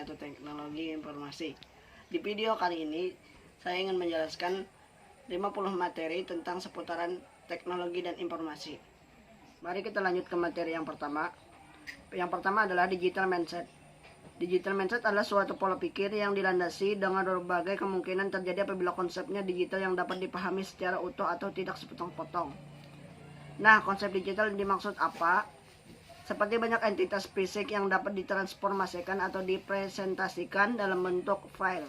atau teknologi informasi. Di video kali ini, saya ingin menjelaskan 50 materi tentang seputaran teknologi dan informasi. Mari kita lanjut ke materi yang pertama. Yang pertama adalah digital mindset. Digital mindset adalah suatu pola pikir yang dilandasi dengan berbagai kemungkinan terjadi apabila konsepnya digital yang dapat dipahami secara utuh atau tidak sepotong-potong. Nah, konsep digital dimaksud apa? Seperti banyak entitas fisik yang dapat ditransformasikan atau dipresentasikan dalam bentuk file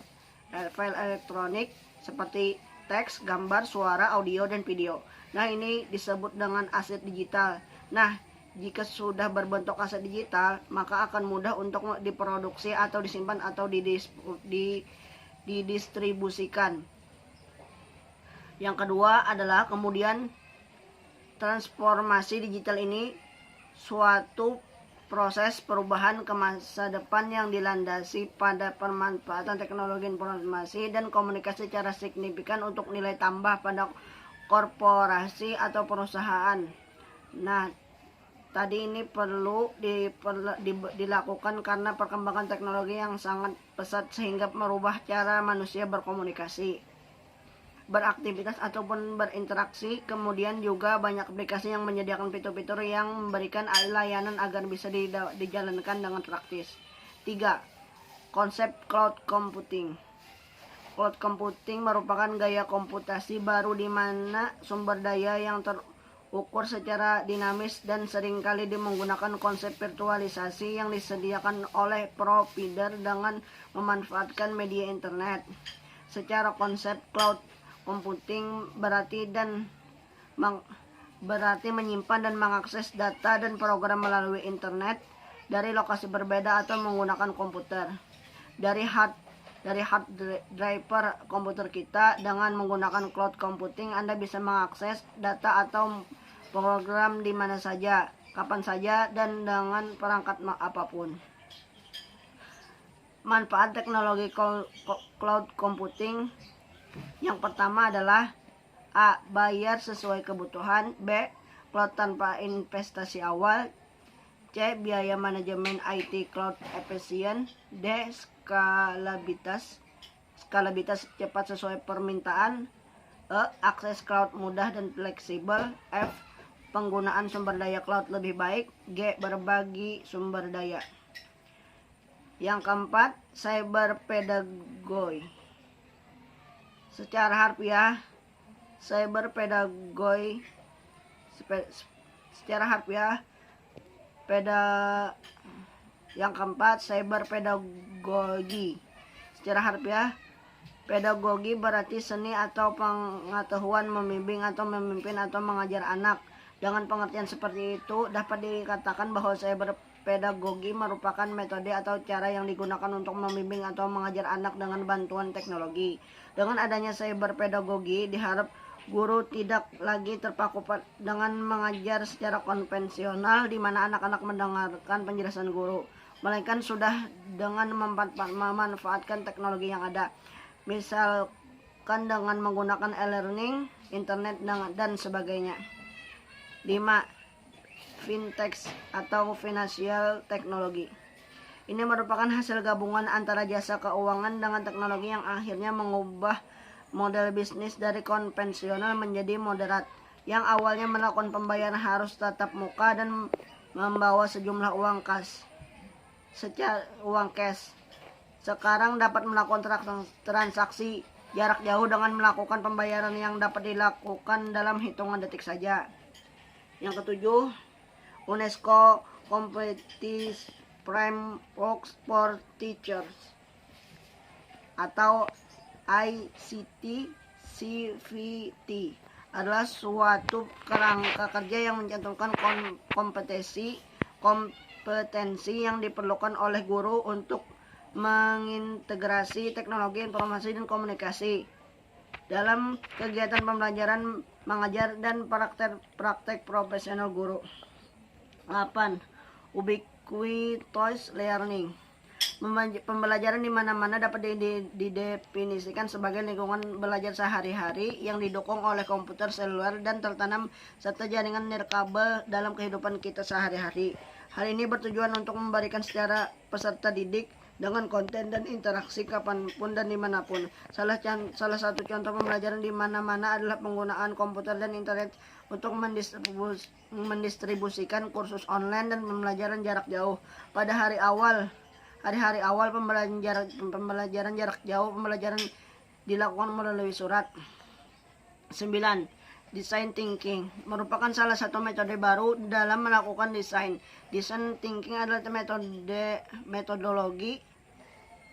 elektronik seperti teks, gambar, suara, audio, dan video. Nah, ini disebut dengan aset digital. Nah, jika sudah berbentuk aset digital, maka akan mudah untuk diproduksi atau disimpan atau didistribusikan. Yang kedua adalah kemudian transformasi digital ini suatu proses perubahan ke masa depan yang dilandasi pada pemanfaatan teknologi informasi dan komunikasi secara signifikan untuk nilai tambah pada korporasi atau perusahaan. Nah, tadi ini perlu dilakukan karena perkembangan teknologi yang sangat pesat sehingga merubah cara manusia berkomunikasi, beraktivitas ataupun berinteraksi. Kemudian juga banyak aplikasi yang menyediakan fitur-fitur yang memberikan layanan agar bisa dijalankan dengan praktis. 3. Konsep cloud computing. Cloud computing merupakan gaya komputasi baru di mana sumber daya yang terukur secara dinamis dan seringkali menggunakan konsep virtualisasi yang disediakan oleh provider dengan memanfaatkan media internet. Secara konsep cloud computing berarti menyimpan dan mengakses data dan program melalui internet dari lokasi berbeda atau menggunakan komputer. Dari hard driver komputer kita, dengan menggunakan cloud computing Anda bisa mengakses data atau program di mana saja, kapan saja, dan dengan perangkat apapun. Manfaat teknologi cloud computing yang pertama adalah A. Bayar sesuai kebutuhan. B. Cloud tanpa investasi awal. C. Biaya manajemen IT cloud efisien. D. Skalabilitas cepat sesuai permintaan. E. Akses cloud mudah dan fleksibel. F. Penggunaan sumber daya cloud lebih baik. G. Berbagi sumber daya. Yang keempat, cyber pedagogy. Secara harfiah, yang keempat, cyber pedagogi. Secara harfiah, pedagogi berarti seni atau pengetahuan membimbing atau memimpin atau mengajar anak. Dengan pengertian seperti itu, dapat dikatakan bahwa cyber pedagogi merupakan metode atau cara yang digunakan untuk membimbing atau mengajar anak dengan bantuan teknologi. Dengan adanya cyber pedagogi, diharap guru tidak lagi terpaku dengan mengajar secara konvensional di mana anak-anak mendengarkan penjelasan guru, melainkan sudah dengan memanfaatkan teknologi yang ada. Misalkan dengan menggunakan e-learning, internet, dan sebagainya. 5. Fintech atau financial technology. Ini merupakan hasil gabungan antara jasa keuangan dengan teknologi yang akhirnya mengubah model bisnis dari konvensional menjadi moderat, yang awalnya melakukan pembayaran harus tatap muka dan membawa sejumlah uang cash. Sekarang dapat melakukan transaksi jarak jauh dengan melakukan pembayaran yang dapat dilakukan dalam hitungan detik saja. Yang ketujuh, UNESCO Competitive Framework for Teachers atau ICT CVT adalah suatu kerangka kerja yang mencantumkan kompetensi yang diperlukan oleh guru untuk mengintegrasi teknologi informasi dan komunikasi dalam kegiatan pembelajaran, mengajar, dan praktek profesional guru. 8. Ubiquitous learning. Pembelajaran di mana-mana dapat didefinisikan sebagai lingkungan belajar sehari-hari yang didukung oleh komputer seluler dan tertanam serta jaringan nirkabel dalam kehidupan kita sehari-hari. Hal ini bertujuan untuk memberikan secara peserta didik dengan konten dan interaksi kapanpun dan dimanapun. Salah satu contoh pembelajaran di mana-mana adalah penggunaan komputer dan internet untuk mendistribusikan kursus online dan pembelajaran jarak jauh. Pada hari-hari awal pembelajaran jarak jauh, pembelajaran dilakukan melalui surat. 9. Design thinking merupakan salah satu metode baru dalam melakukan desain. Design thinking adalah metodologi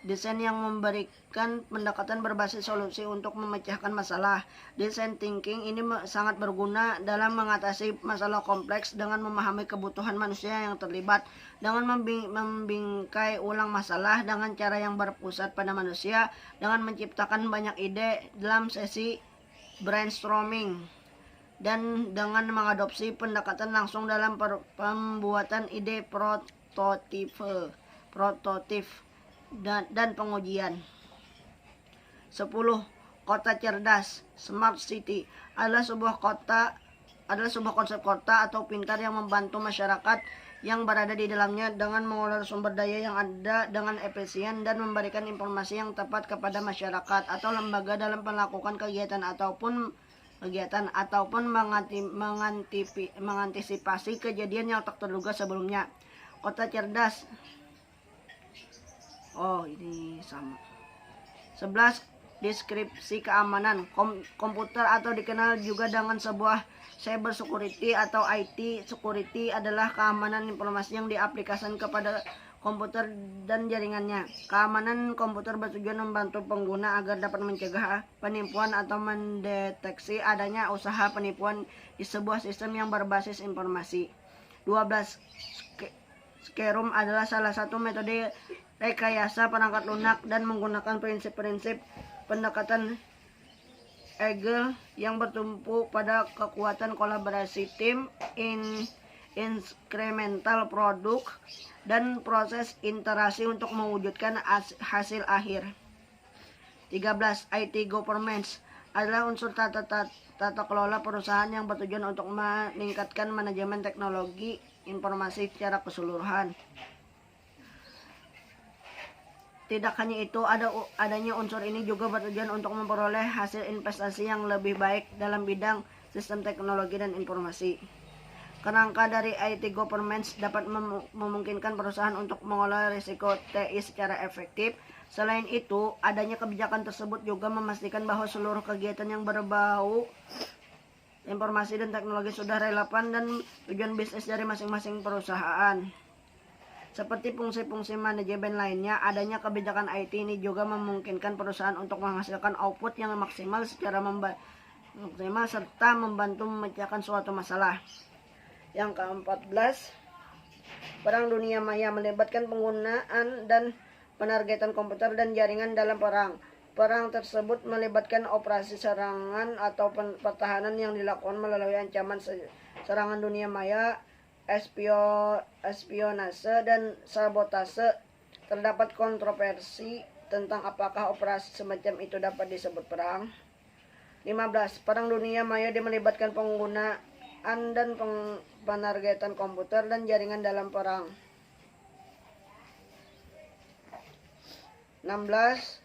desain yang memberikan pendekatan berbasis solusi untuk memecahkan masalah. Design thinking ini sangat berguna dalam mengatasi masalah kompleks dengan memahami kebutuhan manusia yang terlibat, dengan membingkai ulang masalah dengan cara yang berpusat pada manusia, dengan menciptakan banyak ide dalam sesi brainstorming, dan dengan mengadopsi pendekatan langsung dalam pembuatan ide prototip dan pengujian. 10. Kota cerdas, smart city, adalah sebuah konsep kota atau pintar yang membantu masyarakat yang berada di dalamnya dengan mengolah sumber daya yang ada dengan efisien dan memberikan informasi yang tepat kepada masyarakat atau lembaga dalam melakukan kegiatan ataupun mengantisipasi kejadian yang tak terduga sebelumnya. Kota cerdas. Ini sama. 11. Deskripsi keamanan. Komputer atau dikenal juga dengan sebuah cyber security atau IT security adalah keamanan informasi yang diaplikasikan kepada komputer dan jaringannya. Keamanan komputer bertujuan membantu pengguna agar dapat mencegah penipuan atau mendeteksi adanya usaha penipuan di sebuah sistem yang berbasis informasi. 12. Scarum adalah salah satu metode rekayasa perangkat lunak dan menggunakan prinsip-prinsip pendekatan Agile yang bertumpu pada kekuatan kolaborasi tim, incremental produk, dan proses iterasi untuk mewujudkan hasil akhir. 13. IT governance adalah unsur tata kelola perusahaan yang bertujuan untuk meningkatkan manajemen teknologi informasi secara keseluruhan. Tidak hanya itu, adanya unsur ini juga bertujuan untuk memperoleh hasil investasi yang lebih baik dalam bidang sistem teknologi dan informasi. Kerangka dari IT governance dapat memungkinkan perusahaan untuk mengolah risiko TI secara efektif. Selain itu, adanya kebijakan tersebut juga memastikan bahwa seluruh kegiatan yang berbau informasi dan teknologi sudah relevan dan tujuan bisnis dari masing-masing perusahaan. Seperti fungsi-fungsi manajemen lainnya, adanya kebijakan IT ini juga memungkinkan perusahaan untuk menghasilkan output yang maksimal secara maksimal serta membantu memecahkan suatu masalah. Yang ke-14, perang dunia maya melibatkan penggunaan dan penargetan komputer dan jaringan dalam perang. Perang tersebut melibatkan operasi serangan atau pertahanan yang dilakukan melalui ancaman serangan dunia maya, espionase dan sabotase. Terdapat kontroversi tentang apakah operasi semacam itu dapat disebut perang. 15. Perang dunia maya melibatkan penggunaan dan penargetan komputer dan jaringan dalam perang. 16.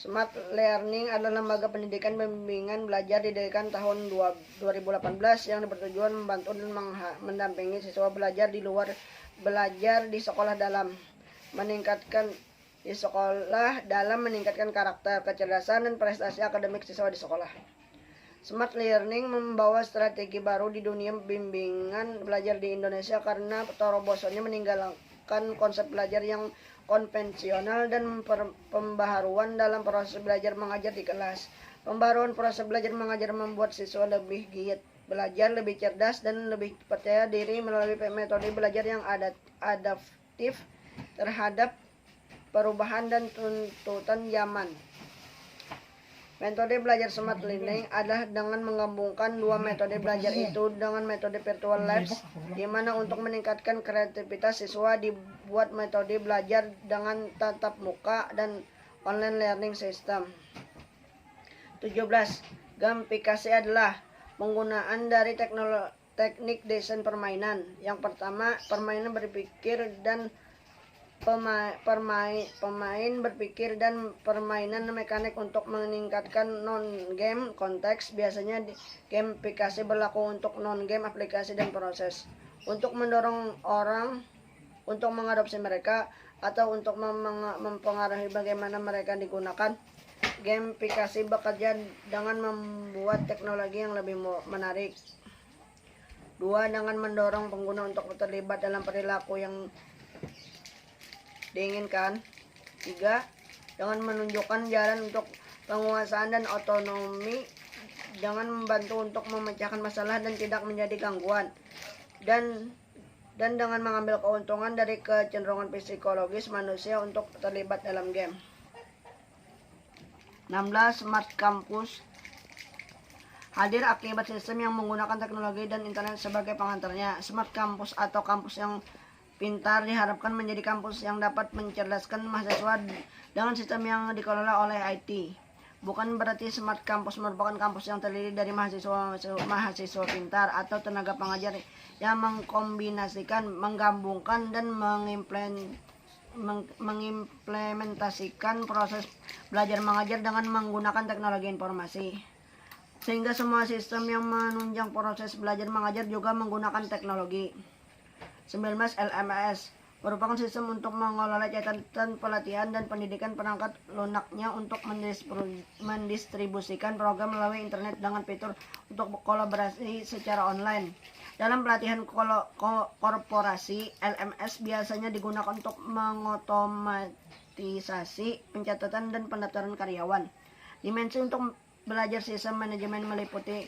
Smart Learning adalah lembaga pendidikan bimbingan belajar didirikan tahun 2018 yang bertujuan membantu dan mendampingi siswa belajar di sekolah dalam meningkatkan karakter, kecerdasan, dan prestasi akademik siswa di sekolah. Smart Learning membawa strategi baru di dunia bimbingan belajar di Indonesia karena terobosannya meninggalkan konsep belajar yang konvensional dan pembaharuan dalam proses belajar mengajar di kelas. Pembaharuan proses belajar mengajar membuat siswa lebih giat belajar, lebih cerdas, dan lebih percaya diri melalui metode belajar yang adaptif terhadap perubahan dan tuntutan zaman. Metode belajar Smart Learning adalah dengan menggabungkan dua metode belajar itu dengan metode virtual labs, di mana untuk meningkatkan kreativitas siswa dibuat metode belajar dengan tatap muka dan online learning system. 17. Gamifikasi adalah penggunaan dari teknik desain permainan. Yang pertama, permainan berpikir dan pemain berpikir dan permainan mekanik untuk meningkatkan non-game konteks. Biasanya gamifikasi berlaku untuk non-game aplikasi dan proses. Untuk mendorong orang untuk mengadopsi mereka atau untuk mempengaruhi bagaimana mereka digunakan. Gamifikasi bekerja dengan membuat teknologi yang lebih menarik. 2. Dengan mendorong pengguna untuk terlibat dalam perilaku yang diinginkan. 3. Dengan menunjukkan jalan untuk penguasaan dan otonomi, dengan membantu untuk memecahkan masalah dan tidak menjadi gangguan, dan dengan mengambil keuntungan dari kecenderungan psikologis manusia untuk terlibat dalam game. 16. Smart Campus hadir akibat sistem yang menggunakan teknologi dan internet sebagai pengantarnya. Smart Campus atau kampus yang pintar diharapkan menjadi kampus yang dapat mencerdaskan mahasiswa dengan sistem yang dikelola oleh IT. Bukan berarti Smart Campus merupakan kampus yang terdiri dari mahasiswa pintar atau tenaga pengajar yang mengkombinasikan, menggabungkan, dan mengimplementasikan proses belajar mengajar dengan menggunakan teknologi informasi. Sehingga semua sistem yang menunjang proses belajar mengajar juga menggunakan teknologi. 19. LMS merupakan sistem untuk mengelola catatan pelatihan dan pendidikan perangkat lunaknya untuk mendistribusikan program melalui internet dengan fitur untuk kolaborasi secara online. Dalam pelatihan korporasi, LMS biasanya digunakan untuk mengotomatisasi pencatatan dan pendaftaran karyawan. Dimensi untuk belajar sistem manajemen meliputi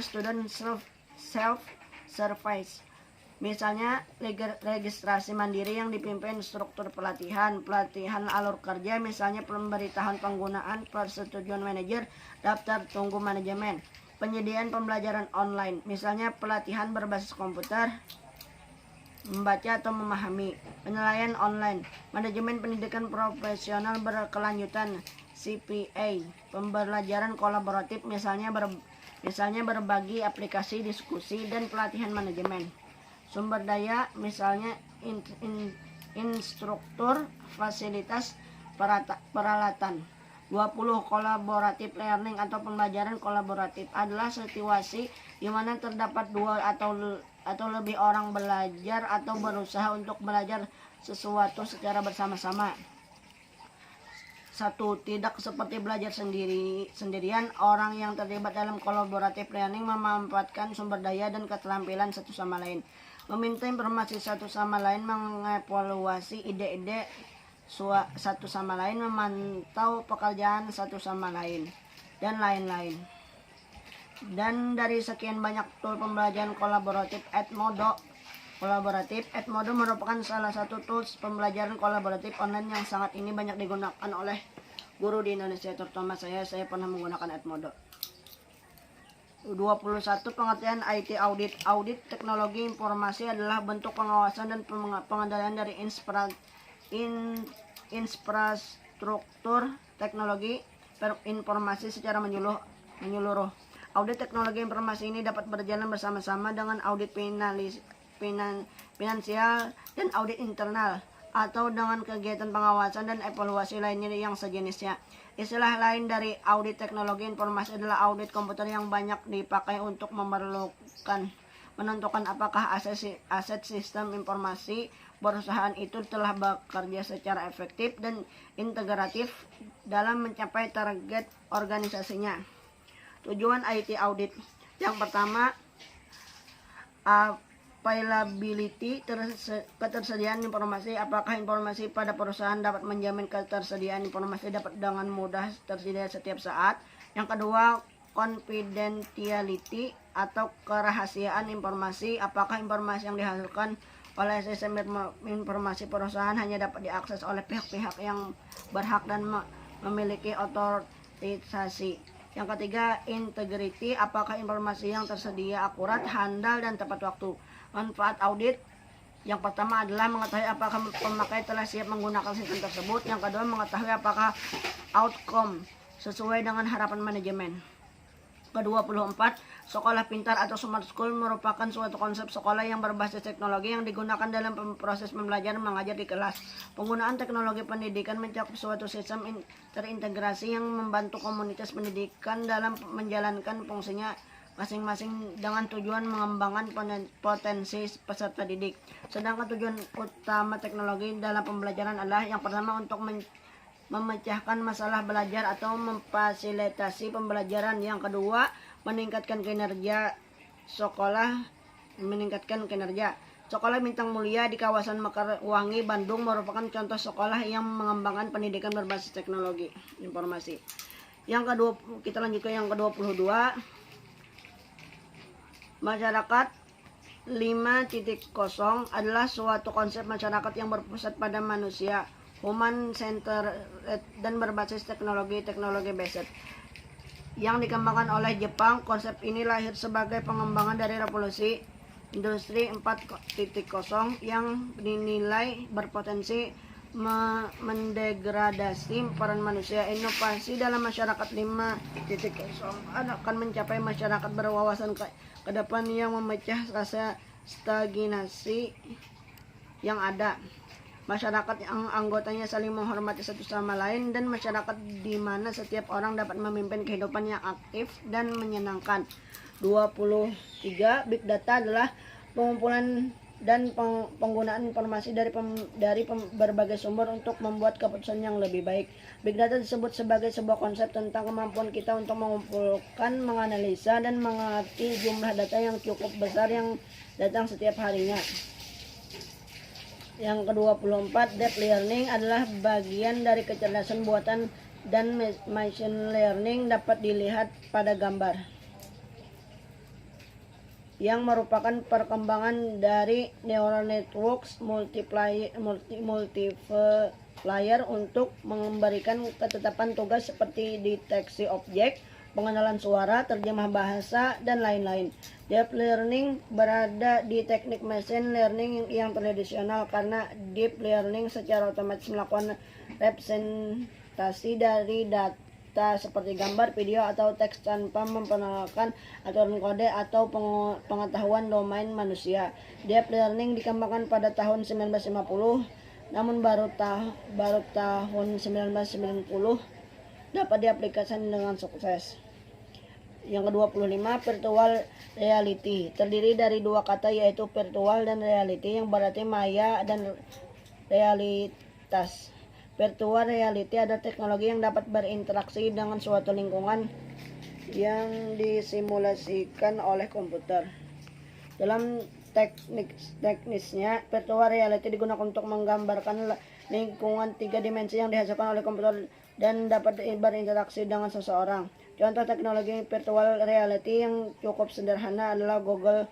student self-service. Misalnya registrasi mandiri yang dipimpin struktur pelatihan alur kerja, misalnya pemberitahuan penggunaan, persetujuan manajer, daftar tunggu manajemen. Penyediaan pembelajaran online, misalnya pelatihan berbasis komputer, membaca atau memahami. Penilaian online, manajemen pendidikan profesional berkelanjutan, CPA. Pembelajaran kolaboratif, misalnya berbagi aplikasi, diskusi, dan pelatihan manajemen. Sumber daya, misalnya instruktur, fasilitas, peralatan. 20. Kolaboratif learning atau pembelajaran kolaboratif adalah situasi di mana terdapat dua atau lebih orang belajar atau berusaha untuk belajar sesuatu secara bersama-sama. 1. Tidak seperti belajar sendirian, orang yang terlibat dalam kolaboratif learning memanfaatkan sumber daya dan keterampilan satu sama lain, meminta informasi satu sama lain, mengevaluasi ide-ide satu sama lain, memantau pekerjaan satu sama lain, dan lain-lain. Dan dari sekian banyak tool pembelajaran kolaboratif, Edmodo merupakan salah satu tools pembelajaran kolaboratif online yang sangat banyak digunakan oleh guru di Indonesia, terutama saya pernah menggunakan Edmodo. 21. Pengertian IT audit. Audit teknologi informasi adalah bentuk pengawasan dan pengendalian dari infrastruktur teknologi informasi secara menyeluruh. Audit teknologi informasi ini dapat berjalan bersama-sama dengan audit finansial dan audit internal, atau dengan kegiatan pengawasan dan evaluasi lainnya yang sejenisnya. Istilah lain dari audit teknologi informasi adalah audit komputer, yang banyak dipakai untuk menentukan apakah aset sistem informasi perusahaan itu telah bekerja secara efektif dan integratif dalam mencapai target organisasinya. Tujuan IT audit. Yang pertama, availability, ketersediaan informasi. Apakah informasi pada perusahaan dapat menjamin ketersediaan informasi dapat dengan mudah tersedia setiap saat. Yang kedua, confidentiality atau kerahasiaan informasi. Apakah informasi yang dihasilkan oleh sistem informasi perusahaan hanya dapat diakses oleh pihak-pihak yang berhak dan memiliki otorisasi. Yang ketiga, integrity. Apakah informasi yang tersedia akurat, handal, dan tepat waktu. Manfaat audit. Yang pertama adalah mengetahui apakah pemakai telah siap menggunakan sistem tersebut. Yang kedua, mengetahui apakah outcome sesuai dengan harapan manajemen. Ke-24, sekolah pintar atau smart school merupakan suatu konsep sekolah yang berbasis teknologi yang digunakan dalam proses pembelajaran mengajar di kelas. Penggunaan teknologi pendidikan mencakup suatu sistem terintegrasi yang membantu komunitas pendidikan dalam menjalankan fungsinya masing-masing dengan tujuan mengembangkan potensi peserta didik. Sedangkan tujuan utama teknologi dalam pembelajaran adalah yang pertama untuk memecahkan masalah belajar atau memfasilitasi pembelajaran. Yang kedua, meningkatkan kinerja sekolah. Sekolah Bintang Mulia di kawasan Mekarwangi, Bandung merupakan contoh sekolah yang mengembangkan pendidikan berbasis teknologi informasi. Yang kedua, kita lanjut ke yang ke-22. Masyarakat 5.0 adalah suatu konsep masyarakat yang berpusat pada manusia, human center dan berbasis teknologi based yang dikembangkan oleh Jepang. Konsep ini lahir sebagai pengembangan dari revolusi industri 4.0 yang dinilai berpotensi mendegradasi peran manusia. Inovasi dalam masyarakat 5.0 akan mencapai masyarakat berwawasan ke depan yang memecah rasa stagnasi yang ada. Masyarakat yang anggotanya saling menghormati satu sama lain, dan masyarakat di mana setiap orang dapat memimpin kehidupan yang aktif dan menyenangkan. 23. Big data adalah pengumpulan dan penggunaan informasi dari berbagai sumber untuk membuat keputusan yang lebih baik. Big data disebut sebagai sebuah konsep tentang kemampuan kita untuk mengumpulkan, menganalisa, dan mengerti jumlah data yang cukup besar yang datang setiap harinya. Yang ke-24, deep learning adalah bagian dari kecerdasan buatan, dan machine learning dapat dilihat pada gambar, yang merupakan perkembangan dari neural networks multiplier untuk memberikan ketetapan tugas seperti deteksi objek, pengenalan suara, terjemah bahasa, dan lain-lain. Deep learning berada di teknik machine learning yang tradisional, karena deep learning secara otomatis melakukan representasi dari data seperti gambar, video, atau teks tanpa memperkenalkan aturan kode atau pengetahuan domain manusia. Deep learning dikembangkan pada tahun 1950, namun baru tahun 1990 dapat diaplikasikan dengan sukses. Yang ke-25, virtual reality, terdiri dari dua kata yaitu virtual dan reality, yang berarti maya dan realitas. Virtual reality adalah teknologi yang dapat berinteraksi dengan suatu lingkungan yang disimulasikan oleh komputer. Dalam teknisnya, virtual reality digunakan untuk menggambarkan lingkungan 3 dimensi yang dihasilkan oleh komputer dan dapat berinteraksi dengan seseorang. Contoh teknologi virtual reality yang cukup sederhana adalah Google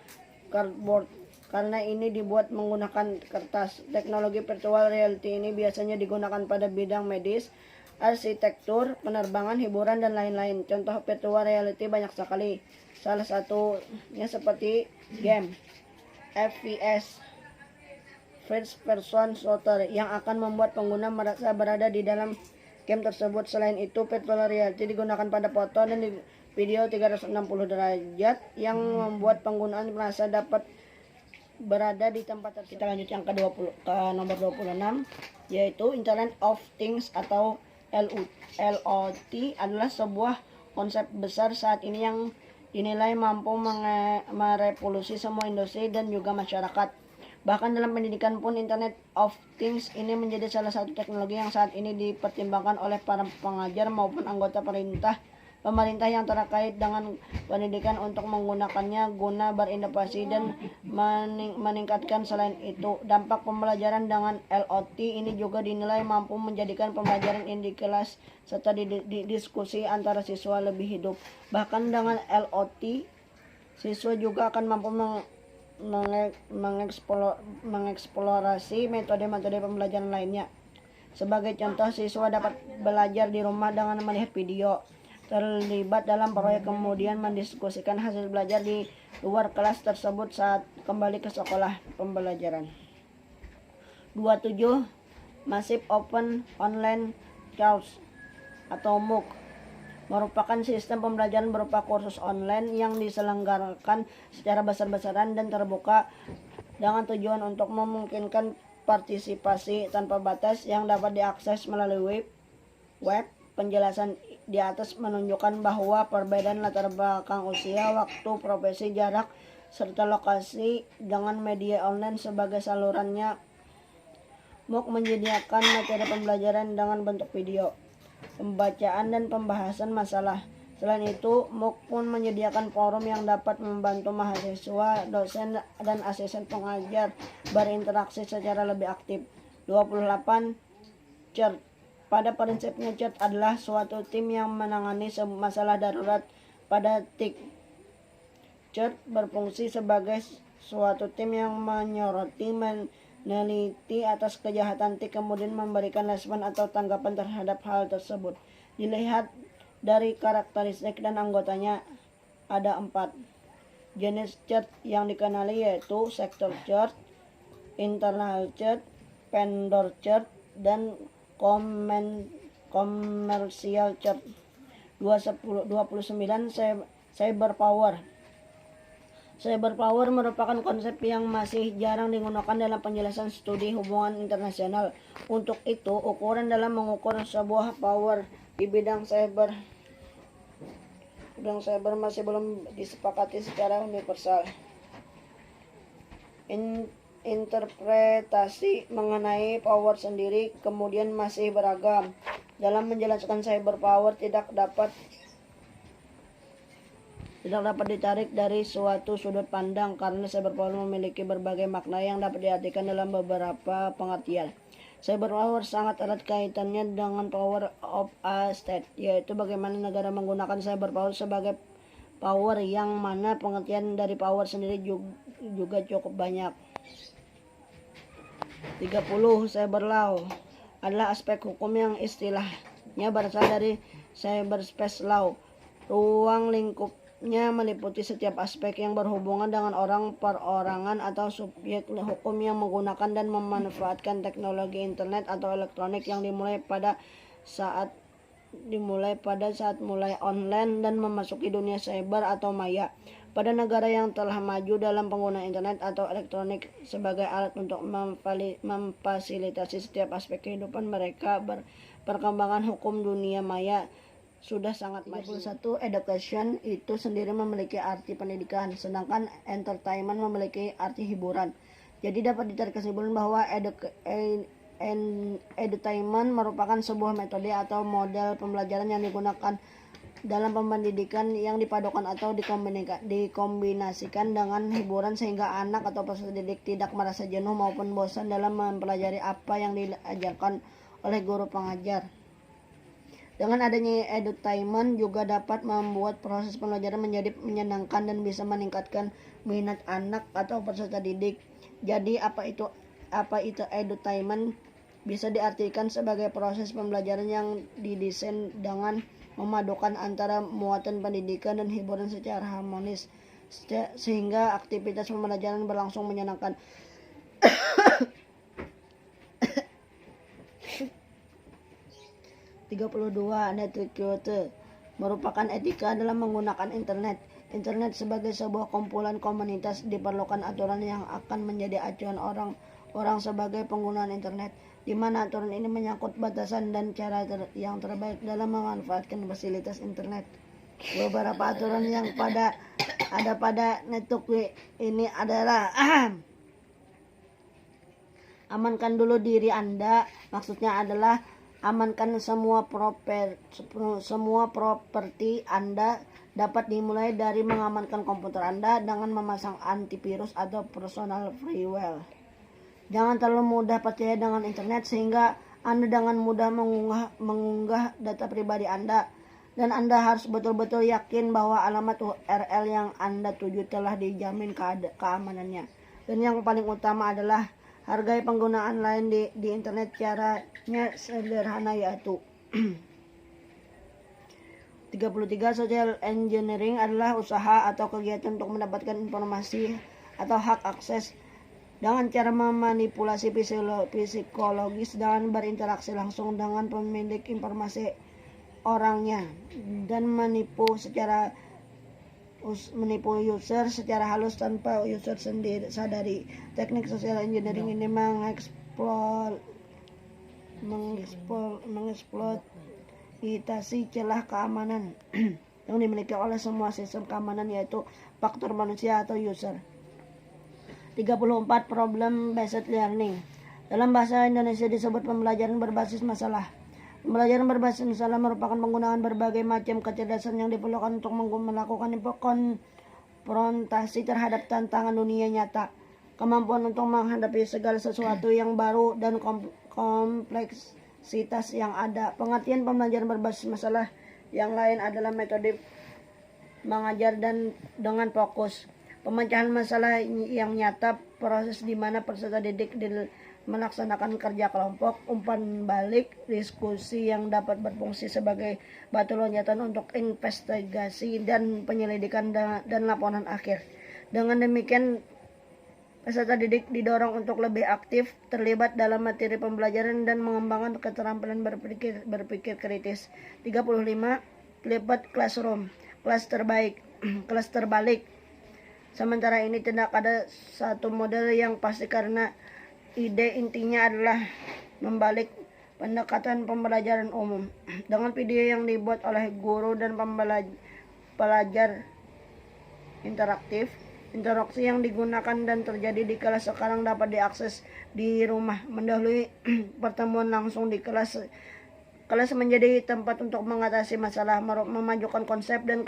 Cardboard, karena ini dibuat menggunakan kertas. Teknologi virtual reality ini biasanya digunakan pada bidang medis, arsitektur, penerbangan, hiburan, dan lain-lain. Contoh virtual reality banyak sekali. Salah satunya seperti game FPS, first person shooter, yang akan membuat pengguna merasa berada di dalam game tersebut. Selain itu, virtual reality digunakan pada foto dan video 360 derajat yang membuat penggunaan merasa dapat berada di tempat tersebut. Kita lanjut yang ke nomor 26, yaitu Internet of Things atau LOT adalah sebuah konsep besar saat ini yang dinilai mampu merevolusi semua industri dan juga masyarakat. Bahkan dalam pendidikan pun, Internet of Things ini menjadi salah satu teknologi yang saat ini dipertimbangkan oleh para pengajar maupun anggota pemerintah yang terkait dengan pendidikan untuk menggunakannya guna berinovasi dan meningkatkan. Selain itu, dampak pembelajaran dengan LOT ini juga dinilai mampu menjadikan pembelajaran ini di kelas serta di diskusi antara siswa lebih hidup. Bahkan dengan LOT, siswa juga akan mampu mengeksplorasi metode-metode pembelajaran lainnya. Sebagai contoh, siswa dapat belajar di rumah dengan melihat video, terlibat dalam proyek, kemudian mendiskusikan hasil belajar di luar kelas tersebut saat kembali ke sekolah pembelajaran. 27. Massive Open Online Course atau MOOC merupakan sistem pembelajaran berupa kursus online yang diselenggarakan secara besar-besaran dan terbuka dengan tujuan untuk memungkinkan partisipasi tanpa batas yang dapat diakses melalui web. Penjelasan di atas menunjukkan bahwa perbedaan latar belakang usia, waktu, profesi, jarak, serta lokasi dengan media online sebagai salurannya. MOOC menyediakan materi pembelajaran dengan bentuk video, pembacaan, dan pembahasan masalah. Selain itu, MOOC pun menyediakan forum yang dapat membantu mahasiswa, dosen, dan asisten pengajar berinteraksi secara lebih aktif. 28. CERT. Pada prinsipnya, CERT adalah suatu tim yang menangani masalah darurat pada TIK. CERT berfungsi sebagai suatu tim yang menyoroti, meneliti atas kejahatan TIK, kemudian memberikan respon atau tanggapan terhadap hal tersebut. Dilihat dari karakteristik dan anggotanya, ada 4 jenis CERT yang dikenali, yaitu Sector CERT, Internal CERT, Vendor CERT, dan Commercial CERT. 29. Cyber Power. Cyber Power merupakan konsep yang masih jarang digunakan dalam penjelasan studi hubungan internasional. Untuk itu, ukuran dalam mengukur sebuah power di bidang cyber masih belum disepakati secara universal. Interpretasi mengenai power sendiri kemudian masih beragam. Dalam menjelaskan cyber power tidak dapat ditarik dari suatu sudut pandang karena cyber power memiliki berbagai makna yang dapat diartikan dalam beberapa pengertian. Cyber power sangat erat kaitannya dengan power of a state, yaitu bagaimana negara menggunakan cyber power sebagai power, yang mana pengertian dari power sendiri juga cukup banyak. 30. Cyber law adalah aspek hukum yang istilahnya berasal dari cyberspace law. Ruang lingkupnya meliputi setiap aspek yang berhubungan dengan orang, perorangan, atau subjek hukum yang menggunakan dan memanfaatkan teknologi internet atau elektronik yang dimulai pada saat mulai online dan memasuki dunia cyber atau maya. Pada negara yang telah maju dalam penggunaan internet atau elektronik sebagai alat untuk memfasilitasi setiap aspek kehidupan mereka, perkembangan hukum dunia maya sudah sangat maju. 31. Education itu sendiri memiliki arti pendidikan, sedangkan entertainment memiliki arti hiburan. Jadi dapat ditarik kesimpulan bahwa edutainment merupakan sebuah metode atau model pembelajaran yang digunakan dalam pendidikan yang dipadukan atau dikombinasikan dengan hiburan sehingga anak atau peserta didik tidak merasa jenuh maupun bosan dalam mempelajari apa yang diajarkan oleh guru pengajar. Dengan adanya edutainment juga dapat membuat proses pembelajaran menjadi menyenangkan dan bisa meningkatkan minat anak atau peserta didik. Jadi apa itu edutainment? Bisa diartikan sebagai proses pembelajaran yang didesain dengan memadukan antara muatan pendidikan dan hiburan secara harmonis, sehingga aktivitas pembelajaran berlangsung menyenangkan. 32. Netiquette merupakan etika dalam menggunakan internet. Internet sebagai sebuah kumpulan komunitas diperlukan aturan yang akan menjadi acuan orang sebagai penggunaan internet, di mana aturan ini menyangkut batasan dan cara yang terbaik dalam memanfaatkan fasilitas internet. Beberapa aturan yang ada pada Netiquette ini adalah amankan dulu diri Anda. Maksudnya adalah amankan semua properti Anda. Dapat dimulai dari mengamankan komputer Anda dengan memasang antivirus atau personal firewall. Jangan terlalu mudah percaya dengan internet sehingga Anda dengan mudah mengunggah data pribadi Anda. Dan Anda harus betul-betul yakin bahwa alamat URL yang Anda tuju telah dijamin keamanannya. Dan yang paling utama adalah hargai penggunaan lain di internet. Caranya sederhana, yaitu 33. Social engineering adalah usaha atau kegiatan untuk mendapatkan informasi atau hak akses dengan cara memanipulasi psikologis dan berinteraksi langsung dengan pemilik informasi. orangnya dan menipu user secara halus tanpa user sendiri sadari. Teknik social engineering ini mengeksploitasi celah keamanan yang dimiliki oleh semua sistem keamanan, yaitu faktor manusia atau user. 34. Problem based learning. Dalam bahasa Indonesia disebut pembelajaran berbasis masalah. Pembelajaran berbasis masalah merupakan penggunaan berbagai macam kecerdasan yang diperlukan untuk melakukan konfrontasi terhadap tantangan dunia nyata. Kemampuan untuk menghadapi segala sesuatu yang baru dan kompleksitas yang ada. Pengertian pembelajaran berbasis masalah yang lain adalah metode mengajar dan dengan fokus. Pemecahan masalah yang nyata, proses di mana peserta didik melaksanakan kerja kelompok, umpan balik, diskusi yang dapat berfungsi sebagai batu loncatan untuk investigasi dan penyelidikan dan laporan akhir. Dengan demikian, peserta didik didorong untuk lebih aktif terlibat dalam materi pembelajaran dan mengembangkan keterampilan berpikir kritis. 35. Lipat classroom, kelas terbalik. Sementara ini tidak ada satu model yang pasti karena ide intinya adalah membalik pendekatan pembelajaran umum dengan video yang dibuat oleh guru dan pelajar interaktif. Interaksi yang digunakan dan terjadi di kelas sekarang dapat diakses di rumah. Mendahului pertemuan langsung di kelas menjadi tempat untuk mengatasi masalah, memajukan konsep dan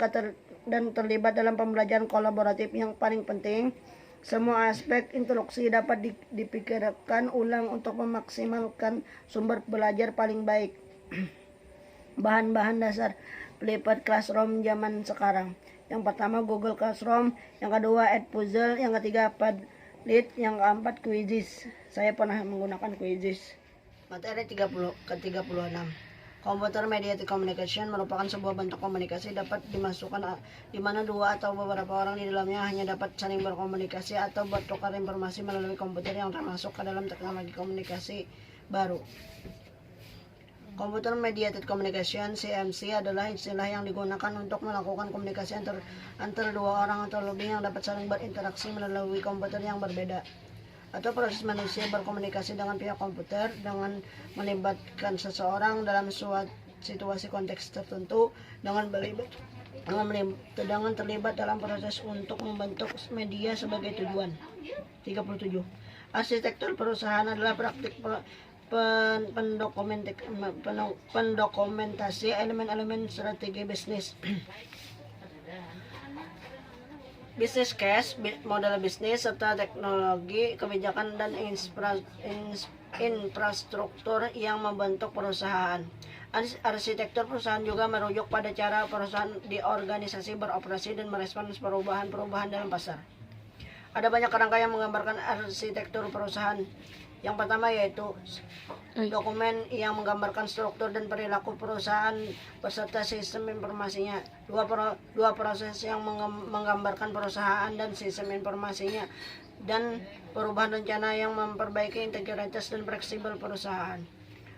terlibat dalam pembelajaran kolaboratif. Yang paling penting, semua aspek instruksi dapat dipikirkan ulang untuk memaksimalkan sumber belajar paling baik. Bahan-bahan dasar Flipped Classroom zaman sekarang. Yang pertama Google Classroom, yang kedua Edpuzzle, yang ketiga Padlet, yang keempat Quizzes. Saya pernah menggunakan Quizzes. Materi 36. Computer Mediated Communication merupakan sebuah bentuk komunikasi dapat dimasukkan di mana dua atau beberapa orang di dalamnya hanya dapat saling berkomunikasi atau bertukar informasi melalui komputer yang termasuk ke dalam teknologi komunikasi baru. Computer Mediated Communication (CMC) adalah istilah yang digunakan untuk melakukan komunikasi antar dua orang atau lebih yang dapat saling berinteraksi melalui komputer yang berbeda. Atau proses manusia berkomunikasi dengan pihak komputer dengan melibatkan seseorang dalam suatu situasi konteks tertentu dengan terlibat dalam proses untuk membentuk media sebagai tujuan. 37. Arsitektur perusahaan adalah praktik pendokumentasi elemen-elemen strategi bisnis. Bisnis case, model bisnis, serta teknologi, kebijakan, dan infrastruktur yang membentuk perusahaan. Arsitektur perusahaan juga merujuk pada cara perusahaan diorganisasi, beroperasi, dan merespons perubahan-perubahan dalam pasar. Ada banyak kerangka yang menggambarkan arsitektur perusahaan. Yang pertama yaitu dokumen yang menggambarkan struktur dan perilaku perusahaan beserta sistem informasinya. Dua proses yang menggambarkan perusahaan dan sistem informasinya, dan perubahan rencana yang memperbaiki integritas dan fleksibel perusahaan.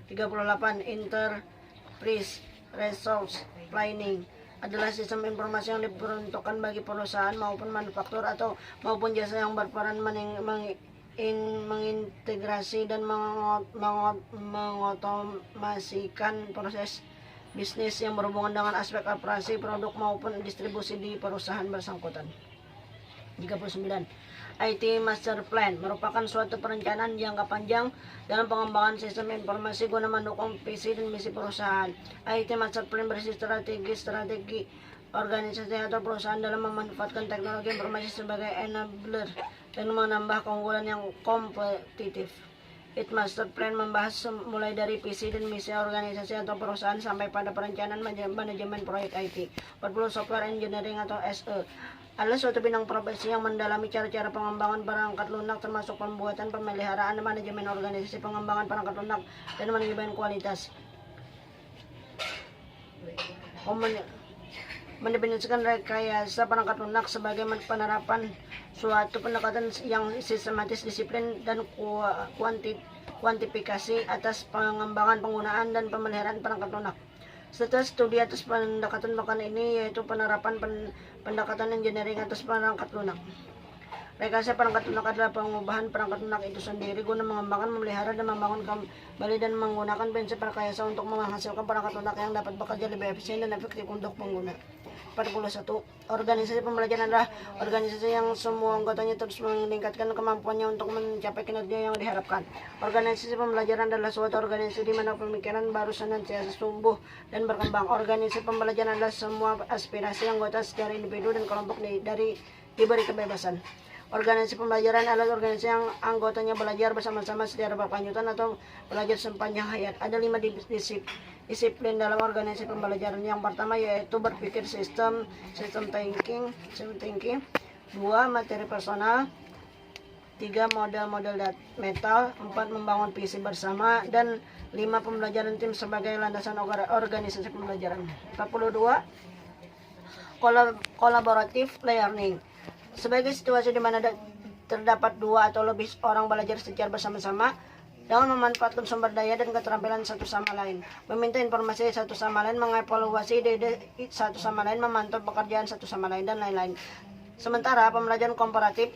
38. Enterprise Resource Planning adalah sistem informasi yang diperuntukkan bagi perusahaan maupun manufaktur maupun jasa yang berperan mengintegrasi dan mengotomasikan proses bisnis yang berhubungan dengan aspek operasi, produk maupun distribusi di perusahaan bersangkutan. 39. IT Master Plan merupakan suatu perencanaan jangka panjang dalam pengembangan sistem informasi guna mendukung visi dan misi perusahaan. IT Master Plan berisi strategi organisasi atau perusahaan dalam memanfaatkan teknologi informasi sebagai enabler dan menambah keunggulan yang kompetitif. IT Master Plan membahas mulai dari visi dan misi organisasi atau perusahaan sampai pada perencanaan manajemen proyek IT. 40. Software Engineering atau SE adalah suatu bidang profesi yang mendalami cara-cara pengembangan perangkat lunak termasuk pembuatan, pemeliharaan, manajemen organisasi, pengembangan perangkat lunak, dan manajemen kualitas. Mendefinisikan rekayasa perangkat lunak sebagai penerapan suatu pendekatan yang sistematis, disiplin, dan kuantifikasi atas pengembangan, penggunaan, dan pemeliharaan perangkat lunak. Serta studi atas pendekatan bahkan ini yaitu penerapan pendekatan engineering atas perangkat lunak. Rekayasa perangkat lunak adalah pengubahan perangkat lunak itu sendiri guna mengembangkan, memelihara, dan membangun kembali dan menggunakan prinsip rekayasa untuk menghasilkan perangkat lunak yang dapat bekerja lebih efisien dan efektif untuk pengguna. 41. Organisasi pembelajaran adalah organisasi yang semua anggotanya terus meningkatkan kemampuannya untuk mencapai kinerja yang diharapkan. Organisasi pembelajaran adalah suatu organisasi di mana pemikiran baru senantiasa tumbuh dan berkembang. Organisasi pembelajaran adalah semua aspirasi anggota secara individu dan kelompok diberi kebebasan. Organisasi pembelajaran adalah organisasi yang anggotanya belajar bersama-sama secara berkelanjutan atau belajar sepanjang hayat. Ada 5 disiplin dalam organisasi pembelajaran. Yang pertama yaitu berpikir sistem thinking. 2. Materi personal. 3. Model-model metal. 4. Membangun visi bersama. Dan 5. Pembelajaran tim sebagai landasan organisasi pembelajaran. 42. Collaborative learning. Sebagai situasi di mana terdapat 2 atau lebih orang belajar secara bersama-sama dengan memanfaatkan sumber daya dan keterampilan satu sama lain, meminta informasi satu sama lain, mengevaluasi ide satu sama lain, memantau pekerjaan satu sama lain, dan lain-lain. Sementara pembelajaran comparative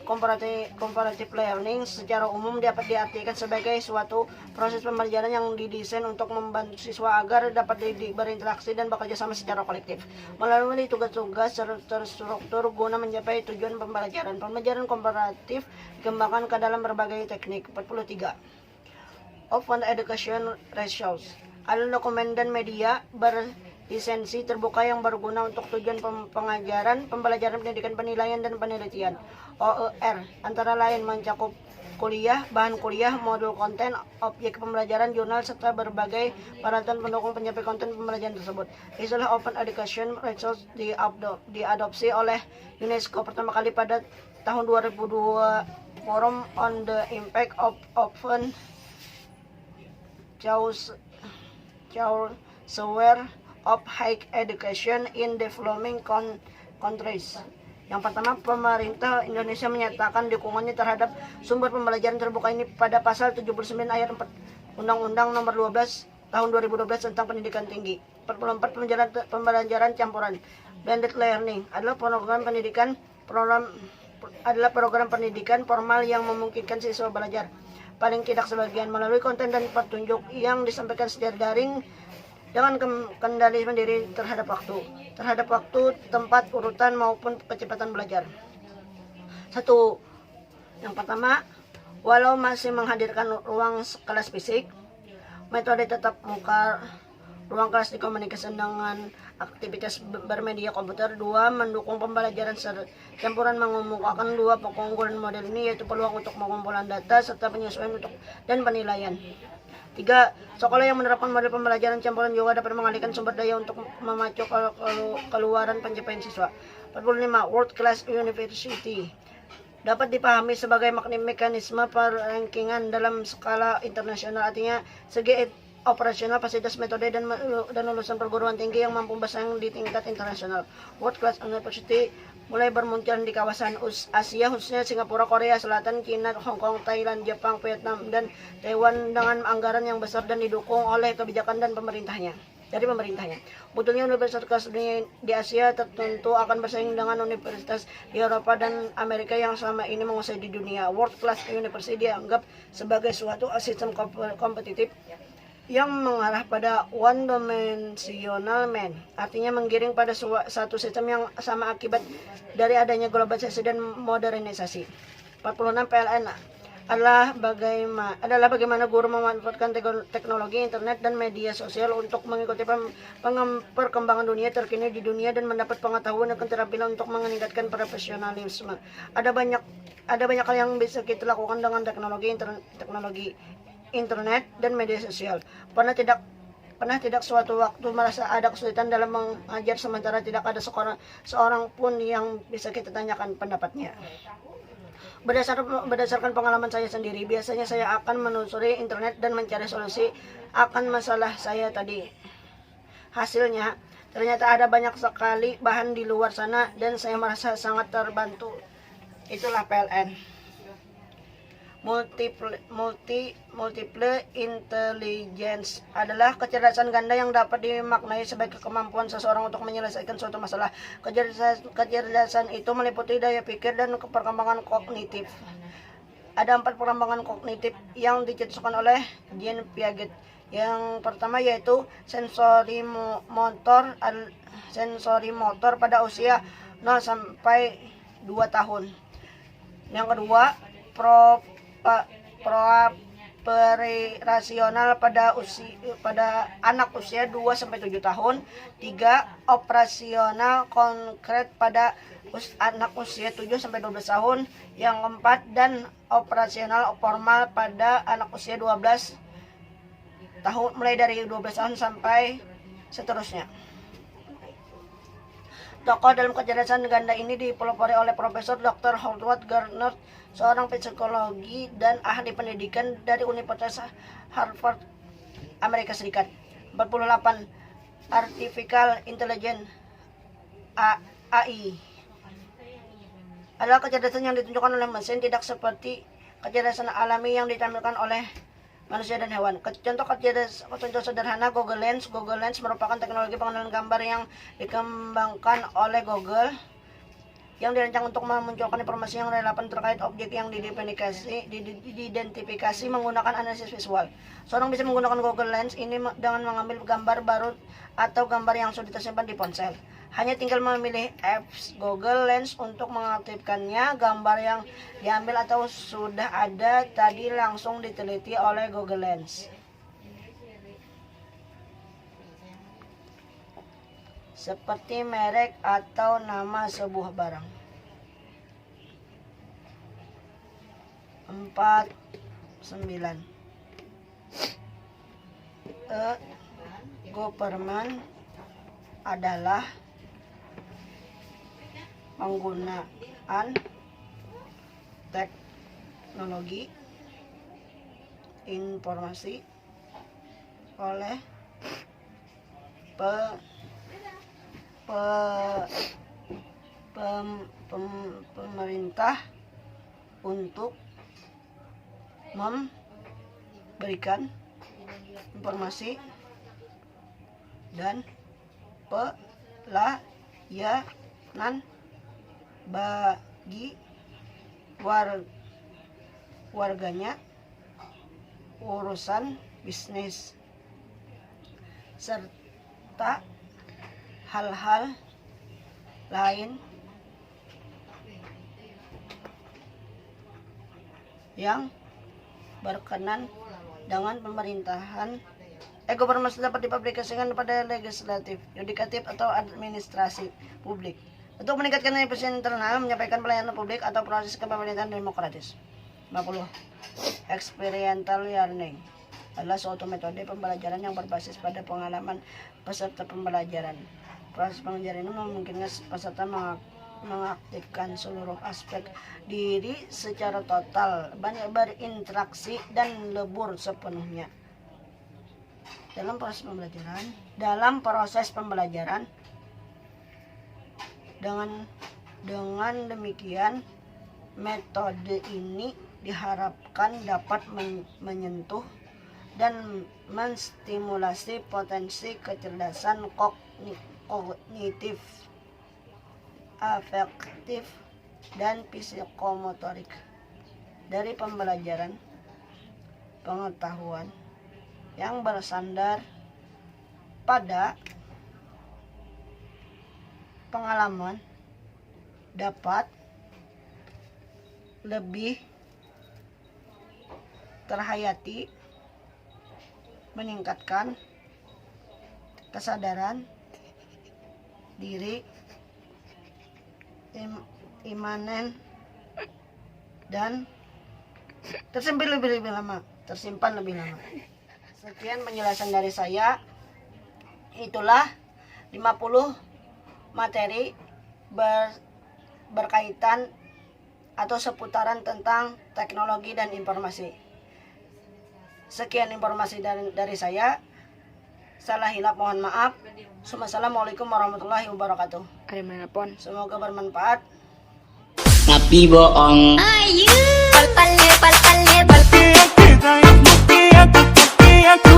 learning secara umum dapat diartikan sebagai suatu proses pembelajaran yang didesain untuk membantu siswa agar dapat berinteraksi dan bekerja sama secara kolektif melalui tugas-tugas terstruktur guna mencapai tujuan pembelajaran. Pembelajaran komparatif dikembangkan ke dalam berbagai teknik. 43. Open Education Resources adalah dokumen dan media lisensi terbuka yang berguna untuk tujuan pengajaran, pembelajaran, pendidikan, penilaian, dan penelitian. OER antara lain mencakup kuliah, bahan kuliah, modul konten, objek pembelajaran, jurnal, serta berbagai peralatan pendukung penyampaian konten pembelajaran tersebut. Istilah Open Education Resource diadopsi oleh UNESCO pertama kali pada tahun 2002 Forum on the Impact of Open Software of Higher Education in Developing Countries. Yang pertama, pemerintah Indonesia menyatakan dukungannya terhadap sumber pembelajaran terbuka ini pada pasal 79 ayat 4 Undang-Undang Nomor 12 Tahun 2012 tentang Pendidikan Tinggi. 44. Pembelajaran campuran. Blended Learning adalah program pendidikan formal yang memungkinkan siswa belajar paling tidak sebagian melalui konten dan petunjuk yang disampaikan secara daring dengan kendali sendiri terhadap waktu, tempat, urutan, maupun kecepatan belajar. 1. Yang pertama, walau masih menghadirkan ruang kelas fisik, metode tatap muka, ruang kelas dikomunikasikan dengan aktivitas bermedia komputer. 2. Mendukung pembelajaran campuran mengemukakan 2 keunggulan model ini, yaitu peluang untuk pengumpulan data serta penyesuaian dan penilaian. 3. Sekolah yang menerapkan model pembelajaran campuran juga dapat mengalihkan sumber daya untuk memacu keluaran pencapaian siswa. 45. World Class University dapat dipahami sebagai mekanisme perankingan dalam skala internasional, artinya segi operasional, fasilitas, metode, dan lulusan perguruan tinggi yang mampu bersaing di tingkat internasional. World Class University mulai bermunculan di kawasan Asia, khususnya Singapura, Korea Selatan, China, Hong Kong, Thailand, Jepang, Vietnam, dan Taiwan dengan anggaran yang besar dan didukung oleh kebijakan dan pemerintahnya. Butuhnya universitas di Asia tentu akan bersaing dengan universitas di Eropa dan Amerika yang selama ini menguasai di dunia. World Class University dianggap sebagai suatu sistem kompetitif yang mengarah pada one-dimensional man, artinya menggiring pada satu sistem yang sama akibat dari adanya globalisasi dan modernisasi. 46. PLN adalah bagaimana guru memanfaatkan teknologi internet dan media sosial untuk mengikuti perkembangan dunia terkini di dunia dan mendapat pengetahuan dan keterampilan untuk meningkatkan profesionalisme. Ada banyak hal yang bisa kita lakukan dengan teknologi internet dan media sosial. Pernah tidak suatu waktu merasa ada kesulitan dalam mengajar sementara tidak ada seorang pun yang bisa kita tanyakan pendapatnya? Berdasarkan pengalaman saya sendiri, biasanya saya akan menelusuri internet dan mencari solusi akan masalah saya tadi. Hasilnya, ternyata ada banyak sekali bahan di luar sana dan saya merasa sangat terbantu. Itulah PLN. Multiple intelligence adalah kecerdasan ganda yang dapat dimaknai sebagai kemampuan seseorang untuk menyelesaikan suatu masalah. Kecerdasan itu meliputi daya pikir dan perkembangan kognitif. Ada 4 perkembangan kognitif yang dicetuskan oleh Jean Piaget. Yang pertama yaitu sensori motor pada usia 0 sampai 2 tahun. Yang kedua, rasional pada anak usia 2 sampai 7 tahun. 3. Operasional konkret pada anak usia 7 sampai 12 tahun. Yang keempat, dan operasional formal pada anak usia 12 tahun, mulai dari 12 tahun sampai seterusnya. Tokoh dalam kecerdasan ganda ini dipelopori oleh Profesor Dr. Howard Gardner, seorang psikologi dan ahli pendidikan dari Universitas Harvard, Amerika Serikat. 48. Artificial Intelligence AI adalah kecerdasan yang ditunjukkan oleh mesin, tidak seperti kecerdasan alami yang ditampilkan oleh manusia dan hewan. Contoh sederhana Google Lens. Google Lens merupakan teknologi pengenalan gambar yang dikembangkan oleh Google yang dirancang untuk memunculkan informasi yang relevan terkait objek yang diidentifikasi menggunakan analisis visual. Seorang bisa menggunakan Google Lens ini dengan mengambil gambar baru atau gambar yang sudah tersimpan di ponsel. Hanya tinggal memilih apps Google Lens untuk mengaktifkannya. Gambar yang diambil atau sudah ada tadi langsung diteliti oleh Google Lens. Seperti merek atau nama sebuah barang. 49. Government adalah penggunaan teknologi informasi oleh pemerintah untuk memberikan informasi dan pelayanan bagi warganya, urusan bisnis, serta hal-hal lain yang berkenan dengan pemerintahan. Government dapat diaplikasikan pada legislatif, yudikatif, atau administrasi publik untuk meningkatkan efisiensi internal, menyampaikan pelayanan publik, atau proses kepemerintahan demokratis. 50. Experiential learning adalah suatu metode pembelajaran yang berbasis pada pengalaman peserta pembelajaran. Proses pembelajaran ini memungkinkan peserta mengaktifkan seluruh aspek diri secara total, banyak berinteraksi dan lebur sepenuhnya. Dalam proses pembelajaran, dengan demikian metode ini diharapkan dapat menyentuh dan menstimulasi potensi kecerdasan kognitif, afektif, dan psikomotorik dari pembelajaran pengetahuan yang bersandar pada pengalaman dapat lebih terhayati, meningkatkan kesadaran diri, imanen, dan tersimpan lebih lama. Sekian penjelasan dari saya. Itulah 50 materi berkaitan atau seputaran tentang teknologi dan informasi. Sekian informasi dari saya. Salah hilap mohon maaf. Assalamualaikum warahmatullahi wabarakatuh. Ada mana pun. Semoga bermanfaat. tapi bohong. Pal palle, pal palle, pal palle. Bukti aku